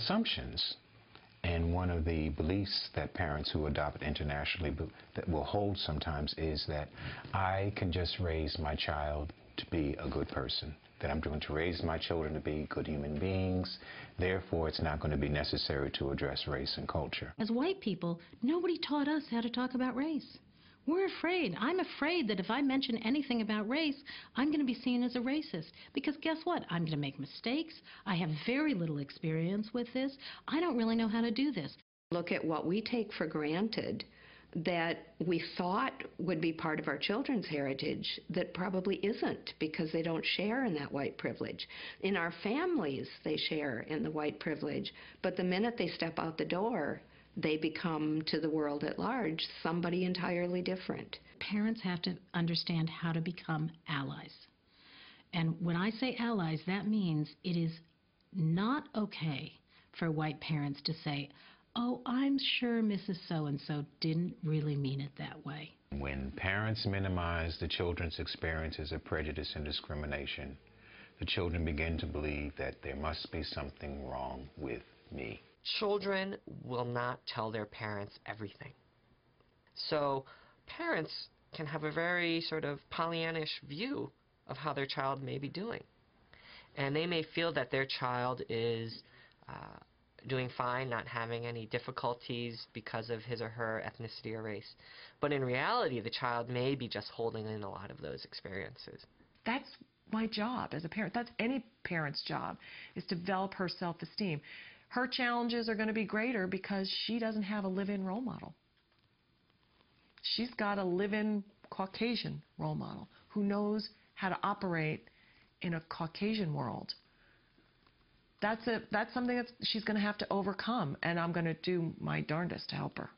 assumptions. And one of the beliefs that parents who adopt internationally that will hold sometimes is that I can just raise my child to be a good person, that I'm going to raise my children to be good human beings, therefore it's not going to be necessary to address race and culture. As white people, nobody taught us how to talk about race. We're afraid. I'm afraid that if I mention anything about race, I'm going to be seen as a racist. Because guess what? I'm going to make mistakes. I have very little experience with this. I don't really know how to do this. Look at what we take for granted that we thought would be part of our children's heritage that probably isn't, because they don't share in that white privilege. In our families, they share in the white privilege, but the minute they step out the door, they become, to the world at large, somebody entirely different. Parents have to understand how to become allies. And when I say allies, that means it is not okay for white parents to say, oh, I'm sure Mrs. So-and-so didn't really mean it that way. When parents minimize the children's experiences of prejudice and discrimination, the children begin to believe that there must be something wrong with me. Children will not tell their parents everything. So parents can have a very sort of Pollyannish view of how their child may be doing. And they may feel that their child is doing fine, not having any difficulties because of his or her ethnicity or race. But in reality, the child may be just holding in a lot of those experiences. That's my job as a parent. That's any parent's job, is to develop her self-esteem. Her challenges are going to be greater because she doesn't have a live-in role model. She's got a live-in Caucasian role model who knows how to operate in a Caucasian world. That's something that she's going to have to overcome, and I'm going to do my darndest to help her.